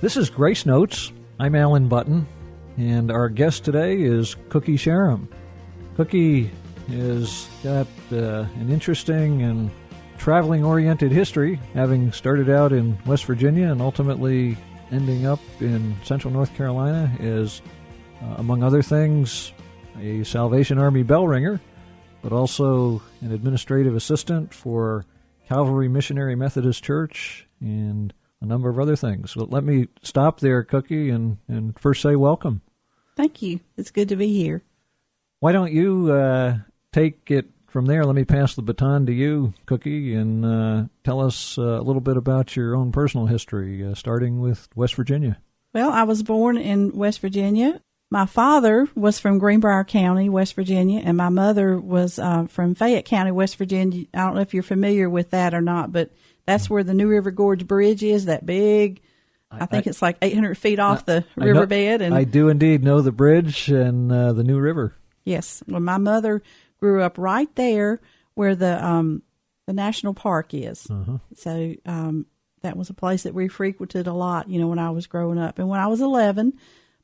This is Grace Notes. I'm Alan Button, and our guest today is Cookie Sharum. Cookie has got an interesting and traveling-oriented history, having started out in West Virginia and ultimately ending up in central North Carolina as, among other things, a Salvation Army bell ringer, but also an administrative assistant for Calvary Missionary Methodist Church and a number of other things. So let me stop there, Cookie, and first say welcome. Thank you. It's good to be here. Why don't you take it from there? Let me pass the baton to you, Cookie, and tell us a little bit about your own personal history, starting with West Virginia. Well, I was born in West Virginia. My father was from Greenbrier County, West Virginia, and my mother was from Fayette County, West Virginia. I don't know if you're familiar with that or not, but that's where the New River Gorge Bridge is, that big, I think it's like 800 feet off the riverbed. And I do indeed know the bridge and the New River. Yes. Well, my mother grew up right there where the national park is. Uh-huh. So that was a place that we frequented a lot, when I was growing up. And when I was 11,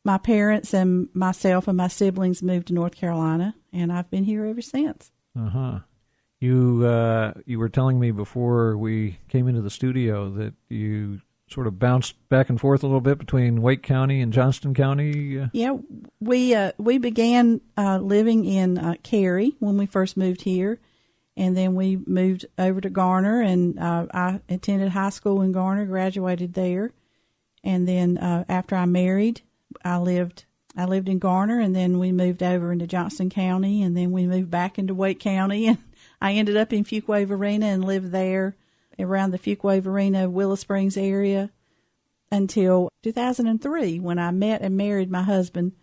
my parents and myself and my siblings moved to North Carolina, and I've been here ever since. Uh-huh. You were telling me before we came into the studio that you sort of bounced back and forth a little bit between Wake County and Johnston County. Yeah, we began living in Cary when we first moved here, and then we moved over to Garner, and I attended high school in Garner, graduated there, and then after I married, I lived in Garner, and then we moved over into Johnston County, and then we moved back into Wake County, and I ended up in Fuquay Arena and lived there around the Fuquay Arena, Willow Springs area until 2003 when I met and married my husband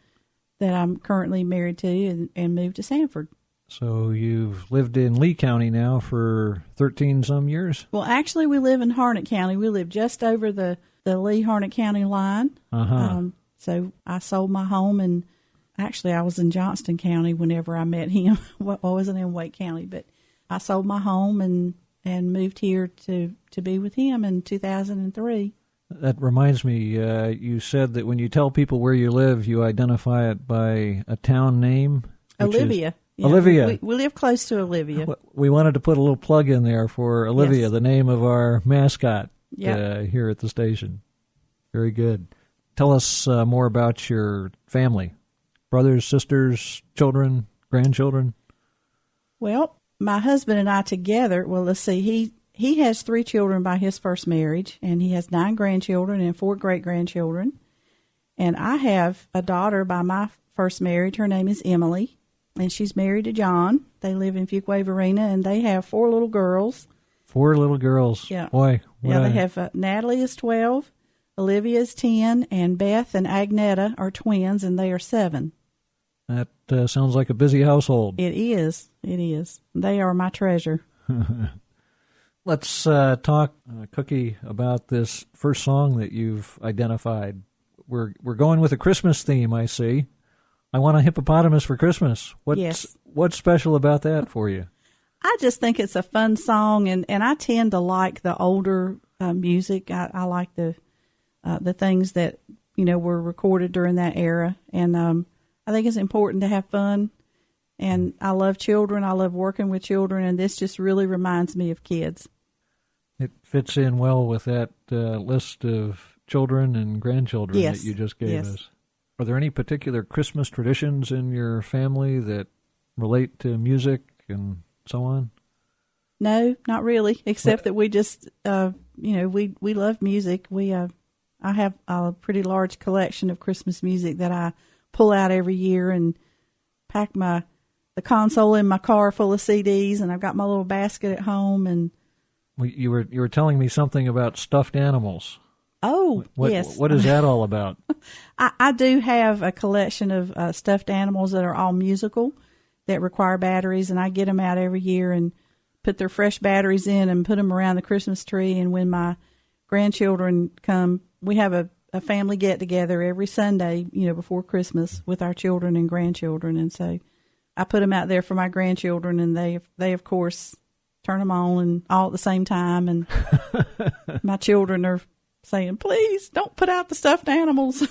that I'm currently married to and moved to Sanford. So you've lived in Lee County now for 13-some years? Well, actually, we live in Harnett County. We live just over the Lee-Harnett County line. Uh-huh. So I sold my home, and actually I was in Johnston County whenever I met him. Well, I wasn't in Wake County, but I sold my home and moved here to be with him in 2003. That reminds me, you said that when you tell people where you live, you identify it by a town name. Olivia. Yeah, Olivia. We live close to Olivia. We wanted to put a little plug in there for Olivia, yes. The name of our mascot here at the station. Very good. Tell us more about your family. Brothers, sisters, children, grandchildren. Well, my husband and I together, well, let's see, he has 3 children by his first marriage, and he has 9 grandchildren and 4 great-grandchildren. And I have a daughter by my first marriage. Her name is Emily, and she's married to John. They live in Fuquay Arena, and they have 4 little girls. 4 little girls. Yeah. Boy. Yeah, they have Natalie is 12, Olivia is 10, and Beth and Agneta are twins, and they are 7. That sounds like a busy household. It is. It is. They are my treasure. Let's talk, Cookie, about this first song that you've identified. We're going with a Christmas theme, I see. I Want a Hippopotamus for Christmas. What's special about that for you? I just think it's a fun song, and I tend to like the older music. I like the things that were recorded during that era, and I think it's important to have fun. And I love children. I love working with children, and this just really reminds me of kids. It fits in well with that list of children and grandchildren that you just gave us. Are there any particular Christmas traditions in your family that relate to music and so on? No, not really, except that we just, we love music. I have a pretty large collection of Christmas music that I pull out every year and pack the console in my car full of CDs, and I've got my little basket at home. And you were telling me something about stuffed animals. Oh, yes. What is that all about? I do have a collection of stuffed animals that are all musical that require batteries, and I get them out every year and put their fresh batteries in and put them around the Christmas tree. And when my grandchildren come, we have a family get-together every Sunday, before Christmas with our children and grandchildren. And so I put them out there for my grandchildren, and they of course, turn them on and all at the same time. And my children are saying, please don't put out the stuffed animals.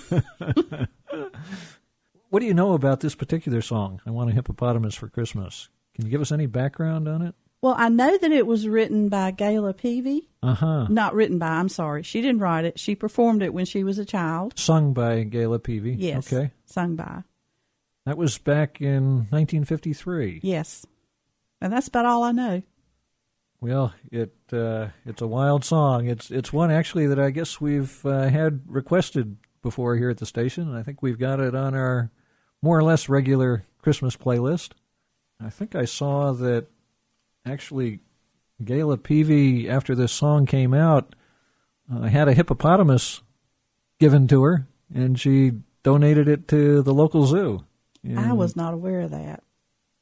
What do you know about this particular song, I Want a Hippopotamus for Christmas? Can you give us any background on it? Well, I know that it was written by Gayla Peavy. Uh-huh. Not written by, I'm sorry. She didn't write it. She performed it when she was a child. Sung by Gayla Peavy. Yes. Okay. Sung by. That was back in 1953. Yes. And that's about all I know. Well, it's a wild song. It's one actually that I guess we've had requested before here at the station, and I think we've got it on our more or less regular Christmas playlist. I think I saw that actually Gayla Peavy, after this song came out, had a hippopotamus given to her, and she donated it to the local zoo. And I was not aware of that.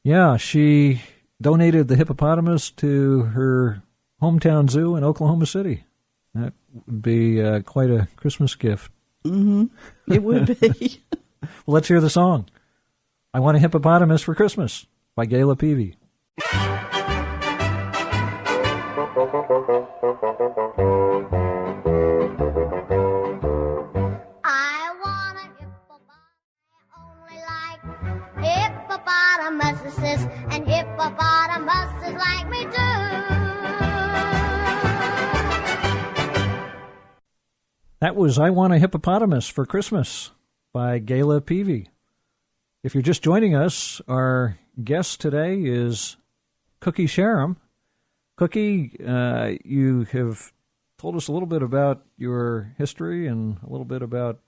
yeah, she donated the hippopotamus to her hometown zoo in Oklahoma City. That would be quite a Christmas gift. Mm-hmm. It would be. Well, let's hear the song. I Want a Hippopotamus for Christmas by Gayla Peavy. I want a hippopotamus. I only like hippopotamuses, and hippopotamuses like me too. That was I Want a Hippopotamus for Christmas by Gayla Peavy. If you're just joining us, our guest today is Cookie Sharum. Cookie, you have told us a little bit about your history and a little bit about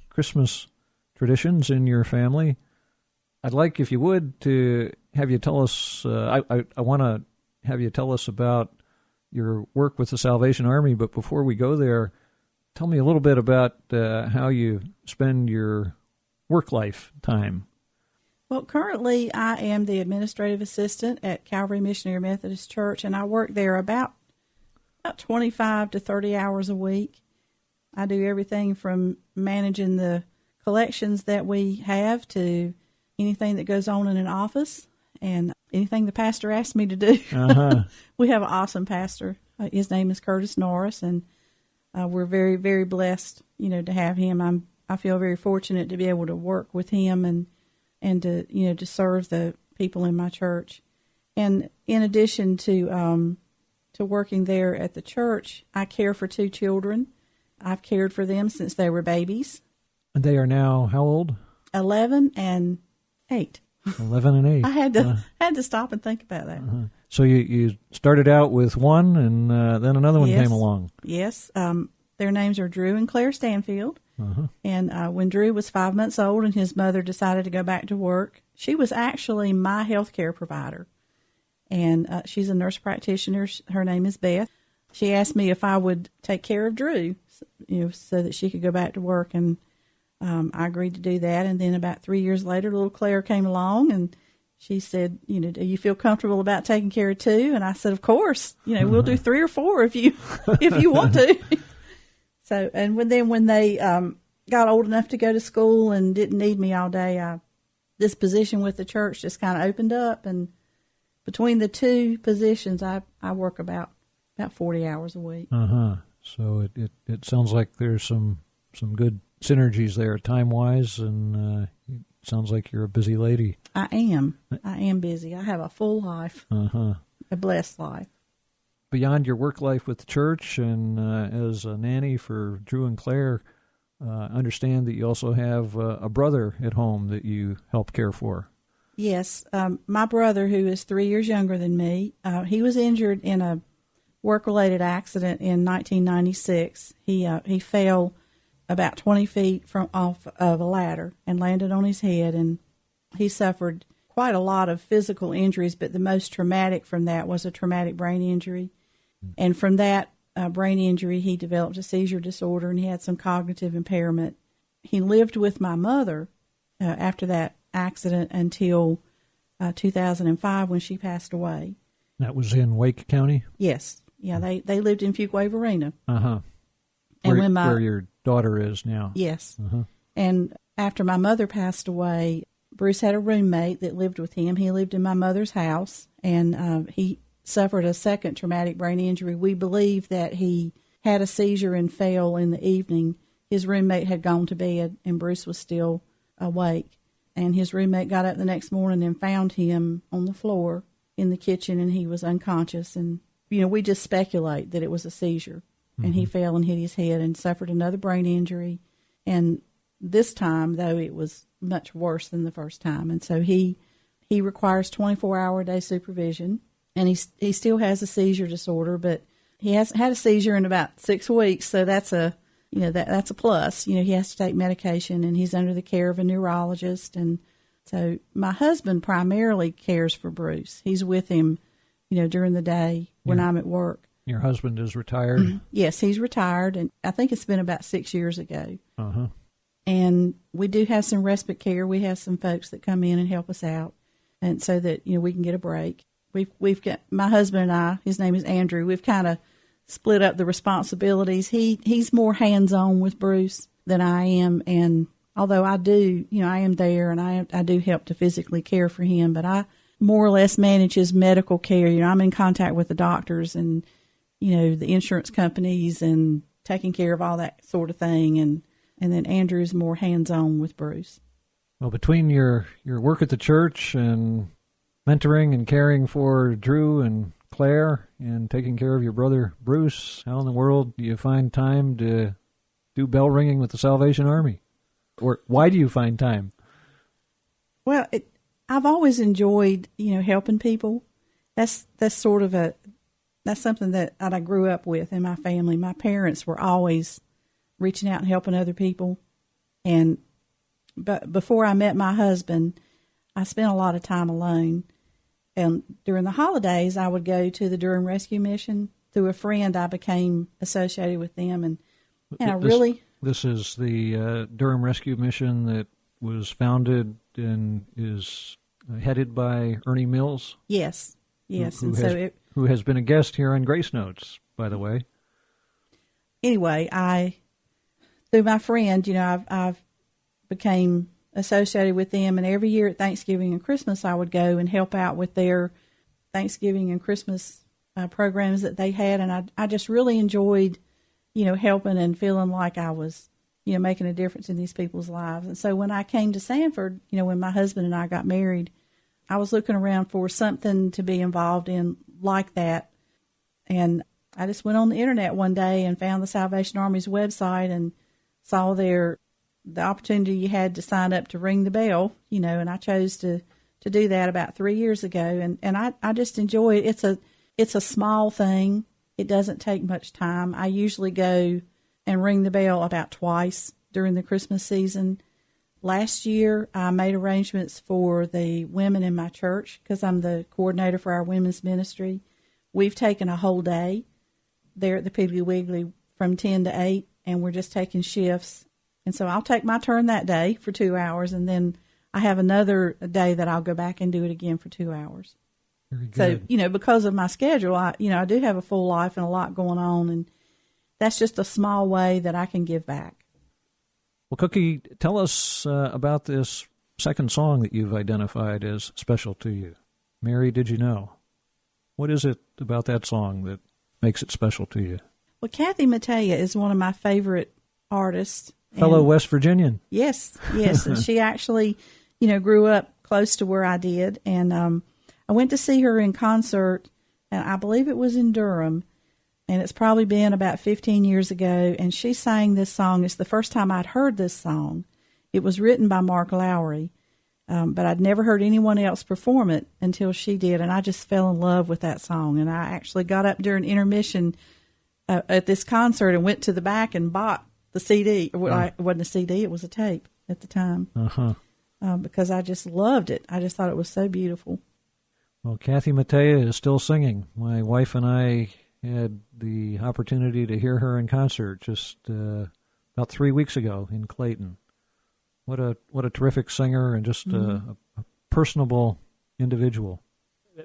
Christmas traditions in your family. I'd like, if you would, to have you tell us, I want to have you tell us about your work with the Salvation Army, but before we go there, tell me a little bit about how you spend your work life time. Well, currently I am the administrative assistant at Calvary Missionary Methodist Church, and I work there about 25 to 30 hours a week. I do everything from managing the collections that we have to anything that goes on in an office and anything the pastor asks me to do. Uh-huh. We have an awesome pastor. His name is Curtis Norris, and we're very, very blessed, to have him. I feel very fortunate to be able to work with him and to serve the people in my church. And in addition to working there at the church, I care for 2 children. I've cared for them since they were babies. And they are now how old? 11 and 8. 11 and 8. I had to stop and think about that. Uh-huh. So you started out with one, and then another one came along. Yes. Their names are Drew and Claire Stanfield. Uh-huh. And when Drew was 5 months old and his mother decided to go back to work, she was actually my health care provider. And she's a nurse practitioner. Her name is Beth. She asked me if I would take care of Drew, so that she could go back to work. And I agreed to do that. And then about 3 years later, little Claire came along and she said, do you feel comfortable about taking care of 2? And I said, of course, we'll do 3 or 4 if you want to. So, and when they got old enough to go to school and didn't need me all day, this position with the church just kind of opened up. And between the 2 positions, I work about 40 hours a week. Uh-huh. So it sounds like there's some good synergies there time-wise, and it sounds like you're a busy lady. I am busy. I have a full life, a blessed life. Beyond your work life with the church and as a nanny for Drew and Claire, understand that you also have a brother at home that you help care for. Yes. My brother, who is 3 years younger than me, he was injured in a work-related accident in 1996. He fell about 20 feet off of a ladder and landed on his head, and he suffered quite a lot of physical injuries, but the most traumatic from that was a traumatic brain injury. And from that brain injury, he developed a seizure disorder, and he had some cognitive impairment. He lived with my mother after that accident until 2005 when she passed away. That was in Wake County? Yes. Yeah, they lived in Fuquay-Varina. Uh-huh. And where your daughter is now. Yes. Uh-huh. And after my mother passed away, Bruce had a roommate that lived with him. He lived in my mother's house, and he suffered a second traumatic brain injury. We believe that he had a seizure and fell in the evening. His roommate had gone to bed, and Bruce was still awake. And his roommate got up the next morning and found him on the floor in the kitchen, and he was unconscious. And, we just speculate that it was a seizure. Mm-hmm. And he fell and hit his head and suffered another brain injury. And this time, though, it was much worse than the first time. And so he requires 24-hour-a-day supervision, and he still has a seizure disorder, but he hasn't had a seizure in about 6 weeks, so that's a that's a plus. He has to take medication, and he's under the care of a neurologist. And so my husband primarily cares for Bruce. He's with him, during the day when I'm at work. Your husband is retired? Yes, he's retired, and I think it's been about 6 years ago. Uh-huh. And we do have some respite care. We have some folks that come in and help us out, and so that we can get a break. We've got my husband and I. His name is Andrew. We've kind of split up the responsibilities. He's more hands-on with Bruce than I am, and although I do, I am there and I do help to physically care for him, but I more or less manage his medical care. I'm in contact with the doctors and the insurance companies and taking care of all that sort of thing, and then Andrew's more hands-on with Bruce. Well, between your work at the church and mentoring and caring for Drew and Claire and taking care of your brother Bruce, how in the world do you find time to do bell ringing with the Salvation Army? Or why do you find time? Well, I've always enjoyed, helping people. That's something that I grew up with in my family. My parents were always reaching out and helping other people. But before I met my husband, I spent a lot of time alone. And during the holidays, I would go to the Durham Rescue Mission. Through a friend, I became associated with them. And This is the Durham Rescue Mission that was founded and is headed by Ernie Mills? Yes. Who has been a guest here on Grace Notes, by the way. Anyway, through my friend, I've became associated with them, and every year at Thanksgiving and Christmas, I would go and help out with their Thanksgiving and Christmas programs that they had, and I just really enjoyed, helping and feeling like I was, making a difference in these people's lives. And so when I came to Sanford, when my husband and I got married, I was looking around for something to be involved in like that, and I just went on the internet one day and found the Salvation Army's website and saw the opportunity you had to sign up to ring the bell, and I chose to do that about 3 years ago. And I just enjoy it. It's a small thing. It doesn't take much time. I usually go and ring the bell about twice during the Christmas season. Last year, I made arrangements for the women in my church because I'm the coordinator for our women's ministry. We've taken a whole day there at the Piggly Wiggly from 10 to 8, and we're just taking shifts. And so I'll take my turn that day for 2 hours, and then I have another day that I'll go back and do it again for 2 hours. Very good. So, because of my schedule, I do have a full life and a lot going on, and that's just a small way that I can give back. Well, Cookie, tell us about this second song that you've identified as special to you. Mary, Did You Know? What is it about that song that makes it special to you? Well, Kathy Mattea is one of my favorite artists. Fellow West Virginian. Yes. And she actually, grew up close to where I did. And I went to see her in concert, and I believe it was in Durham. And it's probably been about 15 years ago. And she sang this song. It's the first time I'd heard this song. It was written by Mark Lowry, but I'd never heard anyone else perform it until she did. And I just fell in love with that song. And I actually got up during intermission at this concert and went to the back and bought the CD. Well, it wasn't a CD, it was a tape at the time. Because I just loved it. I just thought it was so beautiful. Well, Kathy Mattea is still singing. My wife and I had the opportunity to hear her in concert just about 3 weeks ago in Clayton. What a terrific singer and just a personable individual.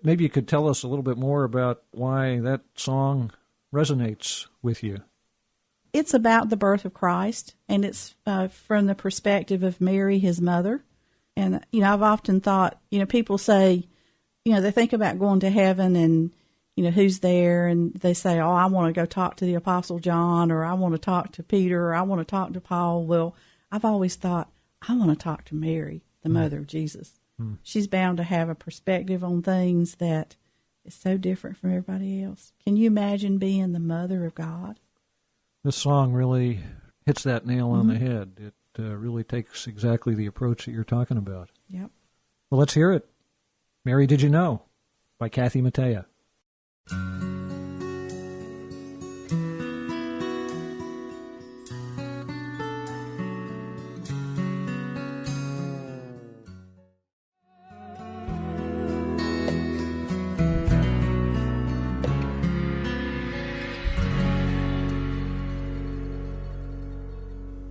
Maybe you could tell us a little bit more about why that song resonates with you. It's about the birth of Christ, and it's from the perspective of Mary, his mother. And, I've often thought, people say, they think about going to heaven and, who's there, and they say, oh, I want to go talk to the Apostle John, or I want to talk to Peter, or I want to talk to Paul. Well, I've always thought, I want to talk to Mary, the mother of Jesus. She's bound to have a perspective on things that is so different from everybody else. Can you imagine being the mother of God? This song really hits that nail on the head. It really takes exactly the approach that you're talking about. Yep. Well, let's hear it. Mary, Did You Know? By Kathy Mattea.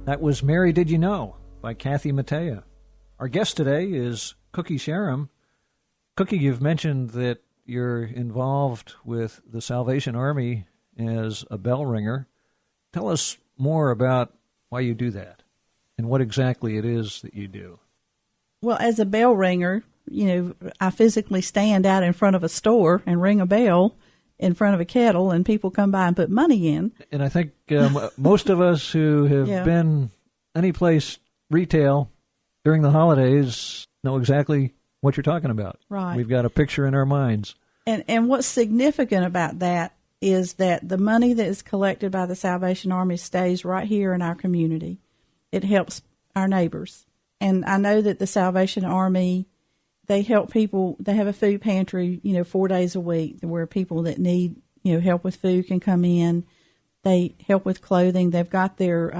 That was Mary, Did You Know? By Kathy Mattea. Our guest today is Cookie Sharum. Cookie, you've mentioned that you're involved with the Salvation Army as a bell ringer. Tell us more about why you do that and what exactly it is that you do. Well, as a bell ringer, I physically stand out in front of a store and ring a bell in front of a kettle, and people come by and put money in. And I think most of us who have been any place retail during the holidays know exactly what you're talking about. Right. We've got a picture in our minds. And what's significant about that is that the money that is collected by the Salvation Army stays right here in our community. It helps our neighbors. And I know that the Salvation Army, they help people. They have a food pantry, 4 days a week, where people that need, help with food can come in. They help with clothing. They've got their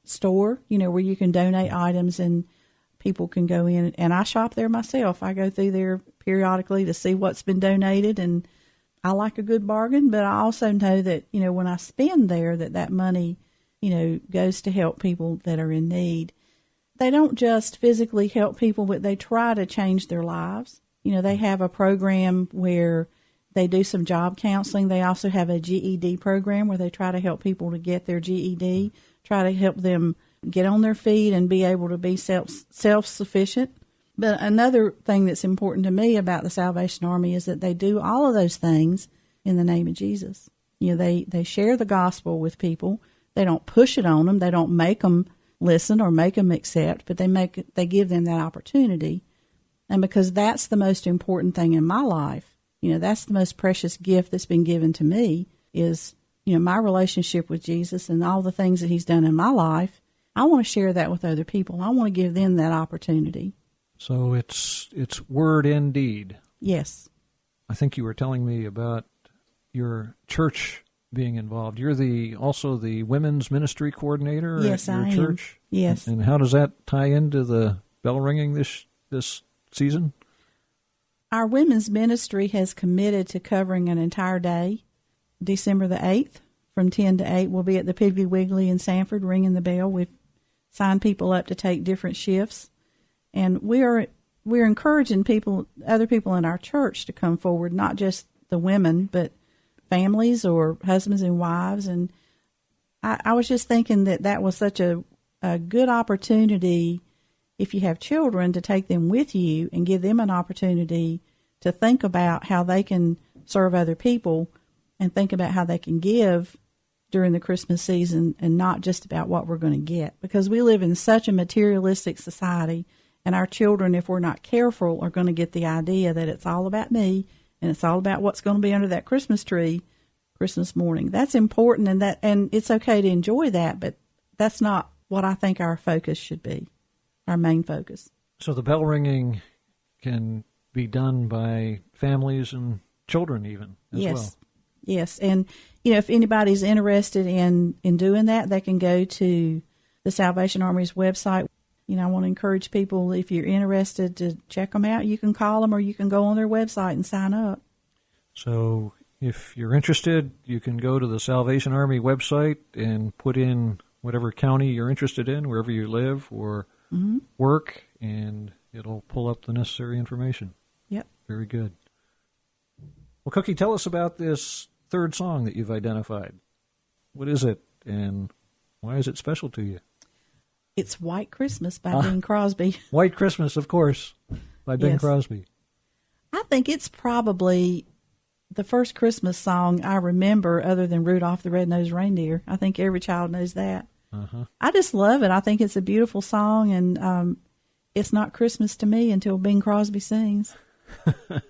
store, where you can donate items and people can go in. And I shop there myself. I go through there periodically to see what's been donated, and I like a good bargain. But I also know that, when I spend there, that money, goes to help people that are in need. They don't just physically help people, but they try to change their lives. They have a program where they do some job counseling. They also have a GED program where they try to help people to get their GED, try to help them get on their feet and be able to be self-sufficient. But another thing that's important to me about the Salvation Army is that they do all of those things in the name of Jesus. They share the gospel with people. They don't push it on them. They don't make them listen or make them accept, but they give them that opportunity. And because that's the most important thing in my life, that's the most precious gift that's been given to me is, my relationship with Jesus and all the things that he's done in my life. I want to share that with other people. I want to give them that opportunity. So it's word and deed. Yes. I think you were telling me about your church being involved. You're also the women's ministry coordinator at your church? Yes. And how does that tie into the bell ringing this season? Our women's ministry has committed to covering an entire day. December the 8th from 10 to 8, we'll be at the Piggly Wiggly in Sanford ringing the bell. We've signed people up to take different shifts. And we're encouraging other people in our church to come forward, not just the women, but families or husbands and wives. And I was just thinking that was such a good opportunity, if you have children, to take them with you and give them an opportunity to think about how they can serve other people and think about how they can give during the Christmas season and not just about what we're going to get. Because we live in such a materialistic society, and our children, if we're not careful, are going to get the idea that it's all about me and it's all about what's going to be under that Christmas tree Christmas morning. That's important, and it's okay to enjoy that, but that's not what I think our focus should be, our main focus. So the bell ringing can be done by families and children even as well. Yes, and if anybody's interested in doing that, they can go to the Salvation Army's website. I want to encourage people, if you're interested, to check them out. You can call them or you can go on their website and sign up. So if you're interested, you can go to the Salvation Army website and put in whatever county you're interested in, wherever you live or work, and it'll pull up the necessary information. Yep. Very good. Well, Cookie, tell us about this third song that you've identified. What is it, and why is it special to you? It's White Christmas by Bing Crosby. White Christmas, of course, by Bing Crosby. I think it's probably the first Christmas song I remember other than Rudolph the Red-Nosed Reindeer. I think every child knows that. I just love it. I think it's a beautiful song, and it's not Christmas to me until Bing Crosby sings. Do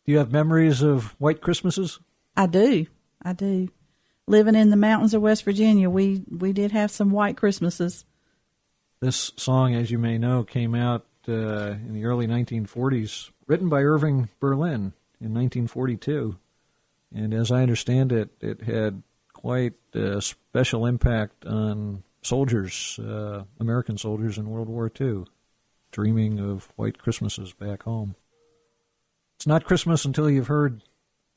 you have memories of white Christmases? I do. Living in the mountains of West Virginia, we did have some white Christmases. This song, as you may know, came out in the early 1940s, written by Irving Berlin in 1942. And as I understand it, it had quite a special impact on soldiers, American soldiers in World War II, dreaming of white Christmases back home. It's not Christmas until you've heard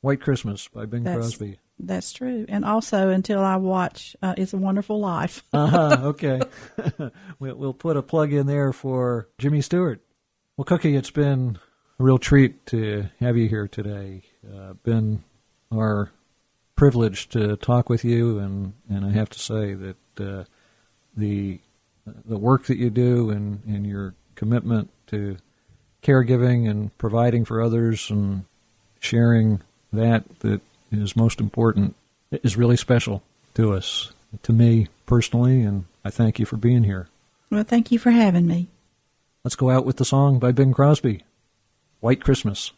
White Christmas by Bing Crosby. That's true. And also until I watch It's a Wonderful Life. Okay. We'll put a plug in there for Jimmy Stewart. Well, Cookie, it's been a real treat to have you here today. Been our privilege to talk with you, and I have to say that the work that you do and your commitment to caregiving and providing for others and sharing that is most important is really special to us, to me personally, and I thank you for being here. Well, thank you for having me. Let's go out with the song by Bing Crosby, White Christmas.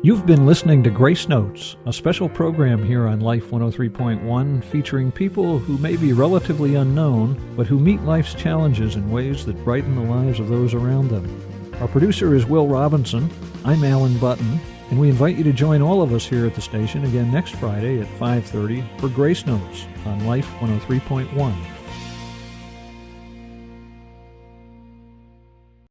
You've been listening to Grace Notes, a special program here on Life 103.1 featuring people who may be relatively unknown, but who meet life's challenges in ways that brighten the lives of those around them. Our producer is Will Robinson. I'm Alan Button, and we invite you to join all of us here at the station again next Friday at 5:30 for Grace Notes on Life 103.1.